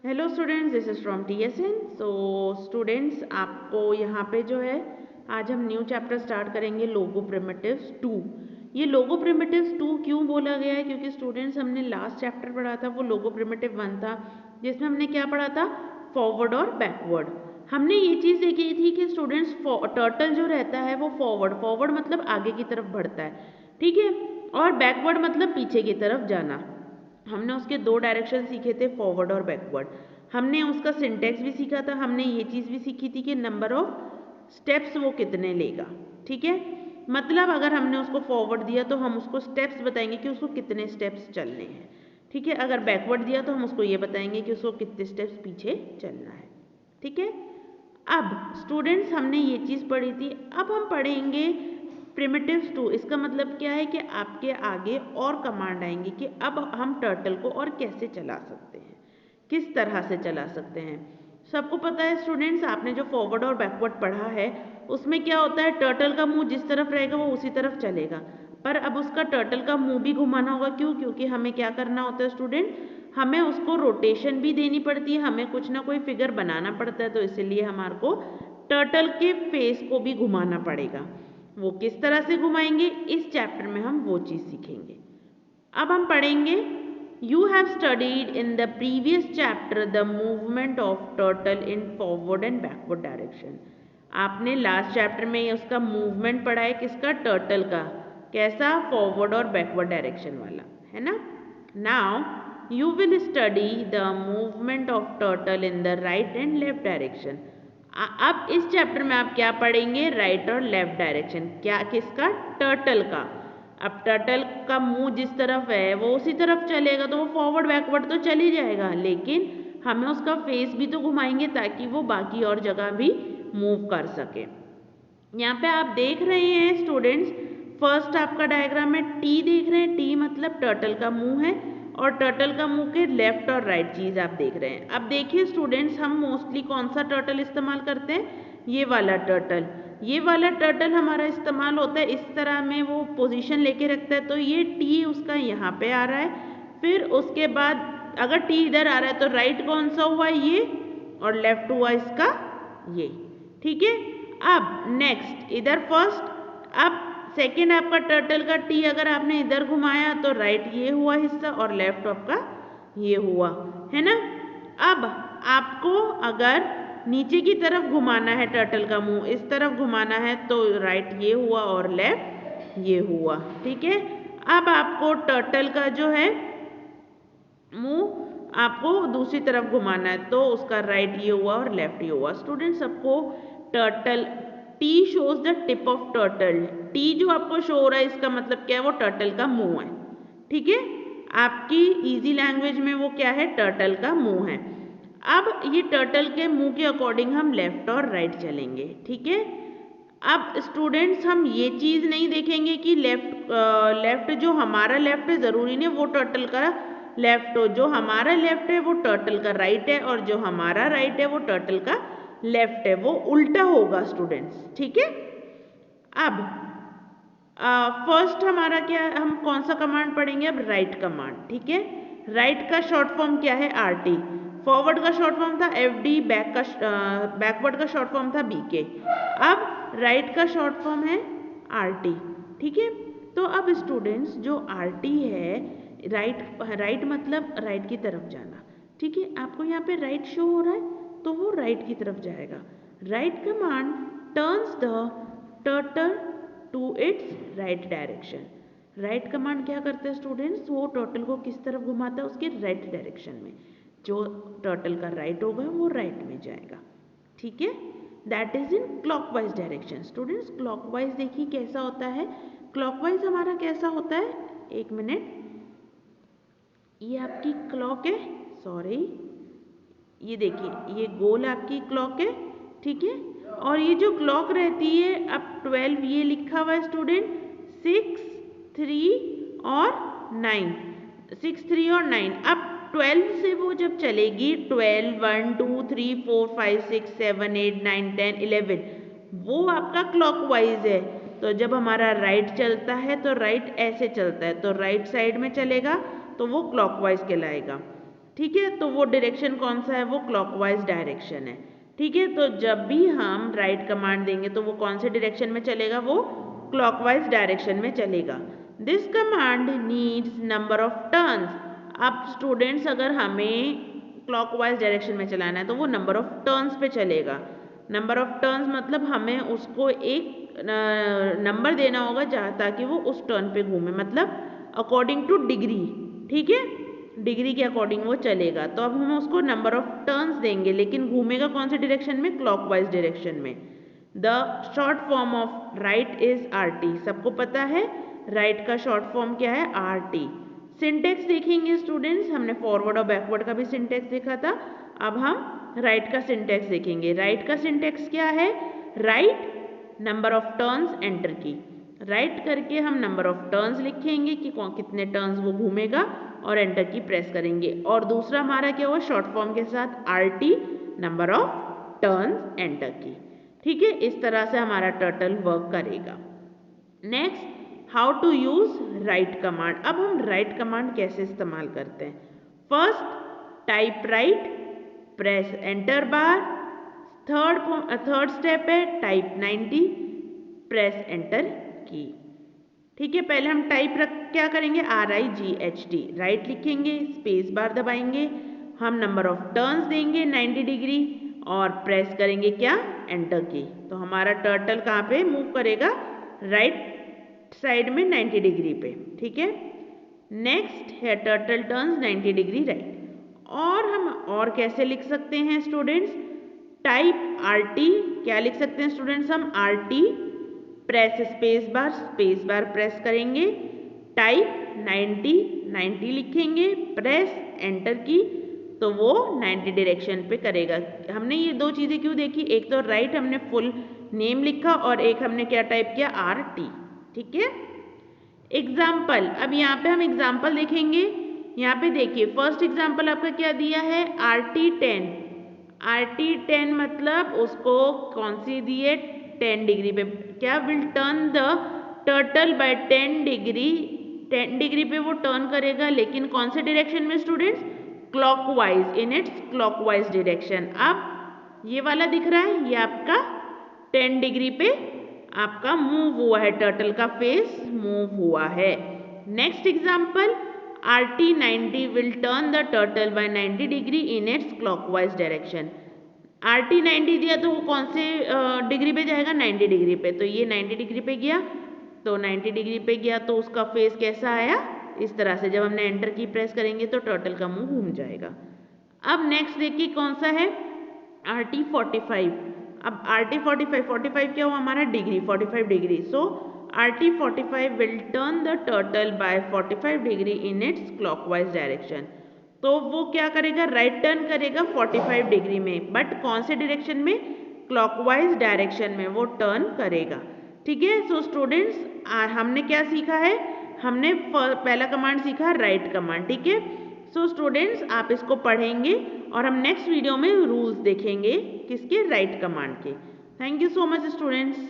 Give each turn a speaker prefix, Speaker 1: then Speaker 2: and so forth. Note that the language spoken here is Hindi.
Speaker 1: Hello students, this is from TSN। So students, आपको यहाँ पे जो है आज हम न्यू चैप्टर स्टार्ट करेंगे लोगो प्रिमिटिव्स 2। ये लोगो प्रिमिटिव्स 2 क्यों बोला गया है? क्योंकि स्टूडेंट्स हमने लास्ट चैप्टर पढ़ा था वो लोगो प्रिमिटिव 1 था, जिसमें हमने क्या पढ़ा था? फॉरवर्ड और बैकवर्ड। हमने ये चीज़ देखी थी कि स्टूडेंट्स टर्टल जो रहता है वो फॉरवर्ड मतलब आगे की तरफ बढ़ता है, ठीक है, और बैकवर्ड मतलब पीछे की तरफ जाना। हमने उसके दो डायरेक्शन सीखे थे, फॉरवर्ड और बैकवर्ड। हमने उसका सिंटेक्स भी सीखा था। हमने ये चीज़ भी सीखी थी कि नंबर ऑफ स्टेप्स वो कितने लेगा, ठीक है। मतलब अगर हमने उसको फॉरवर्ड दिया तो हम उसको स्टेप्स बताएंगे कि उसको कितने स्टेप्स चलने हैं, ठीक है। अगर बैकवर्ड दिया तो हम उसको ये बताएंगे कि उसको कितने स्टेप्स पीछे चलना है, ठीक है। अब स्टूडेंट्स, हमने ये चीज़ पढ़ी थी। अब हम पढ़ेंगे प्रिमिटिव्स 2। इसका मतलब क्या है कि आपके आगे और कमांड आएंगी कि अब हम टर्टल को और कैसे चला सकते हैं, किस तरह से चला सकते हैं। सबको पता है स्टूडेंट्स, आपने जो फॉरवर्ड और बैकवर्ड पढ़ा है उसमें क्या होता है, टर्टल का मुंह जिस तरफ रहेगा वो उसी तरफ चलेगा। पर अब उसका टर्टल का मुंह भी घुमाना होगा। क्यों? क्योंकि हमें क्या करना होता है स्टूडेंट, हमें उसको रोटेशन भी देनी पड़ती है, हमें कुछ ना कोई फिगर बनाना पड़ता है। तो इसलिए हमारे को टर्टल के फेस को भी घुमाना पड़ेगा। वो किस तरह से घुमाएंगे, इस चैप्टर में हम वो चीज़ सीखेंगे। अब हम पढ़ेंगे, you have studied in the previous chapter the movement of turtle in forward and backward direction. आपने लास्ट चैप्टर में उसका मूवमेंट पढ़ा है, किसका? टर्टल का। कैसा? फॉरवर्ड और बैकवर्ड डायरेक्शन वाला, है ना। Now you will study the movement of turtle in the right and left direction. अब इस चैप्टर में आप क्या पढ़ेंगे? राइट और लेफ्ट डायरेक्शन। क्या? किसका? टर्टल का। अब टर्टल का मुंह जिस तरफ है वो उसी तरफ चलेगा, तो वो फॉरवर्ड बैकवर्ड तो चल ही जाएगा, लेकिन हमें उसका फेस भी तो घुमाएंगे ताकि वो बाकी और जगह भी मूव कर सके। यहाँ पे आप देख रहे हैं स्टूडेंट्स, फर्स्ट आपका डायग्राम में टी देख रहे हैं। टी मतलब टर्टल का मुंह है, और टर्टल का मुंह के लेफ्ट और राइट चीज़ आप देख रहे हैं। अब देखिए स्टूडेंट्स, हम मोस्टली कौन सा टर्टल इस्तेमाल करते हैं? ये वाला टर्टल। ये वाला टर्टल हमारा इस्तेमाल होता है, इस तरह में वो पोजीशन लेके रखता है। तो ये टी उसका यहाँ पे आ रहा है। फिर उसके बाद अगर टी इधर आ रहा है तो राइट कौन सा हुआ? ये, और लेफ्ट हुआ इसका ये, ठीक है। अब नेक्स्ट इधर फर्स्ट, अब सेकेंड आपका टर्टल का टी अगर आपने इधर घुमाया तो राइट ये हुआ हिस्सा और लेफ्ट आपका ये हुआ, है ना। अब आपको अगर नीचे की तरफ घुमाना है टर्टल का मुंह, इस तरफ घुमाना है तो राइट ये हुआ और लेफ्ट ये हुआ, ठीक है। अब आपको टर्टल का जो है मुंह आपको दूसरी तरफ घुमाना है तो उसका राइट ये हुआ और लेफ्ट ये हुआ। स्टूडेंट, सबको turtle, T shows the tip of turtle. T जो आपको शो हो रहा है इसका मतलब क्या है? वो टर्टल का मुंह है, ठीक है। आपकी इजी लैंग्वेज में वो क्या है? टर्टल का मुंह है। अब ये टर्टल के मुंह के अकॉर्डिंग हम लेफ्ट और राइट चलेंगे, ठीक है। अब स्टूडेंट्स, हम ये चीज़ नहीं देखेंगे कि लेफ्ट जो हमारा लेफ्ट है ज़रूरी नहीं वो टर्टल का लेफ्ट हो। जो हमारा लेफ्ट है वो टर्टल का राइट है, और जो हमारा राइट है वो टर्टल का लेफ्ट है। वो उल्टा होगा स्टूडेंट्स, ठीक है। अब फर्स्ट हमारा क्या, हम कौन सा कमांड पढ़ेंगे? अब राइट कमांड, ठीक है। राइट का शॉर्ट फॉर्म क्या है? RT। फॉरवर्ड का शॉर्ट फॉर्म था FD, बैकवर्ड का शॉर्ट फॉर्म था BK। अब राइट का शॉर्ट फॉर्म है RT, ठीक है। तो अब स्टूडेंट्स, जो RT है, राइट मतलब राइट की तरफ जाना, ठीक है। आपको यहाँ पे राइट शो हो रहा है तो वो राइट की तरफ जाएगा। Right command turns the turtle to its right direction. Right command क्या करता है स्टूडेंट्स? वो टर्टल को किस तरफ घुमाता है? उसके राइट डायरेक्शन में। जो टर्टल का राइट होगा वो राइट में जाएगा, ठीक है। That is in clockwise direction. Students, clockwise देखिए कैसा होता है। क्लॉकवाइज हमारा कैसा होता है? एक मिनट, ये आपकी क्लॉक है, सॉरी, ये देखिए ये गोल आपकी क्लॉक है, ठीक है। और ये जो क्लॉक रहती है, अब 12 ये लिखा हुआ है स्टूडेंट, 6, 3 और 9, 6, 3 और 9। अब 12 से वो जब चलेगी, 12, 1, 2, 3, 4, 5, 6, 7, 8, 9, 10, 11, वो आपका क्लॉकवाइज है। तो जब हमारा राइट चलता है तो राइट ऐसे चलता है, तो राइट साइड में चलेगा तो वो क्लॉकवाइज कहलाएगा। ठीक है, तो वो डायरेक्शन कौन सा है, वो क्लॉकवाइज डायरेक्शन है। ठीक है, तो जब भी हम राइट कमांड देंगे तो वो कौन से डायरेक्शन में चलेगा, वो क्लॉकवाइज डायरेक्शन में चलेगा। This command needs number of turns. अब स्टूडेंट्स अगर हमें क्लॉकवाइज डायरेक्शन में चलाना है तो वो नंबर ऑफ टर्न्स पे चलेगा। नंबर ऑफ टर्न्स मतलब हमें उसको एक नंबर देना होगा जहाँ ताकि वो उस टर्न पे घूमे, मतलब अकॉर्डिंग टू डिग्री। ठीक है, डिग्री के अकॉर्डिंग वो चलेगा। तो अब हम उसको नंबर ऑफ टर्न्स देंगे, लेकिन घूमेगा कौन से डायरेक्शन में, क्लॉकवाइज डायरेक्शन में। The short form of right is RT। सबको पता है राइट का शॉर्ट फॉर्म क्या है, RT। सिंटेक्स देखेंगे स्टूडेंट्स, हमने फॉरवर्ड और बैकवर्ड का भी सिंटेक्स देखा था। अब हम राइट का सिंटेक्स देखेंगे। राइट का सिंटेक्स क्या है, right number of turns enter की। राइट करके हम नंबर ऑफ टर्न्स लिखेंगे कि कितने टर्न्स वो घूमेगा और एंटर की प्रेस करेंगे। और दूसरा हमारा क्या हुआ, शॉर्ट फॉर्म के साथ RT number of turns enter key. ठीक है, इस तरह से हमारा टर्टल वर्क करेगा। Next, how to use right command. अब हम राइट कमांड कैसे इस्तेमाल करते हैं। First, type right, press enter bar. Third step है टाइप 90, प्रेस एंटर की। ठीक है, पहले हम टाइप क्या करेंगे, RIGHT, राइट लिखेंगे, स्पेस बार दबाएंगे, हम नंबर ऑफ टर्न्स देंगे 90 डिग्री और प्रेस करेंगे क्या, एंटर की। तो हमारा टर्टल कहाँ पे मूव करेगा, राइट साइड में 90 डिग्री पे। ठीक है, नेक्स्ट है टर्टल टर्न्स 90 डिग्री राइट। और हम और कैसे लिख सकते हैं स्टूडेंट्स, टाइप RT, क्या लिख सकते हैं स्टूडेंट्स हम, RT press space bar press करेंगे, टाइप 90 लिखेंगे, प्रेस एंटर की, तो वो 90 डायरेक्शन पे करेगा। हमने ये दो चीज़ें क्यों देखी, एक तो राइट हमने फुल नेम लिखा और एक हमने क्या टाइप किया, RT। ठीक है, एग्जाम्पल, अब यहाँ पे हम एग्जाम्पल देखेंगे। यहाँ पे देखिए फर्स्ट एग्जाम्पल आपका क्या दिया है, RT10 मतलब उसको कौन सी दी है, 10 डिग्री पे, क्या, will turn the turtle by 10 degree. 10 degree पे वो टर्न करेगा, लेकिन कौन से डायरेक्शन में students, clockwise, in its clockwise direction. अब ये वाला दिख रहा है, ये आपका 10 डिग्री पे आपका मूव हुआ है, टर्टल का फेस मूव हुआ है। Next example, RT90 will turn the turtle by 90 degree in its clockwise direction. RT90 दिया तो वो कौन से डिग्री पे जाएगा, 90 डिग्री पे, तो ये 90 डिग्री पे गया, तो 90 डिग्री पे गया तो उसका फेस कैसा आया, इस तरह से। जब हमने एंटर की प्रेस करेंगे तो टर्टल का मुंह घूम जाएगा। अब नेक्स्ट देखिए कौन सा है, RT45। अब RT45 क्या हुआ हमारा, degree, 45 degree. So RT45 will turn the turtle by 45 degree in its clockwise direction. तो वो क्या करेगा, राइट टर्न करेगा 45 डिग्री में, बट कौन से डायरेक्शन में, क्लॉकवाइज डायरेक्शन में वो टर्न करेगा। ठीक है, सो स्टूडेंट्स हमने क्या सीखा है, हमने पहला कमांड सीखा राइट कमांड। ठीक है, सो स्टूडेंट्स आप इसको पढ़ेंगे और हम नेक्स्ट वीडियो में रूल्स देखेंगे किसके, राइट कमांड के। Thank you so much students.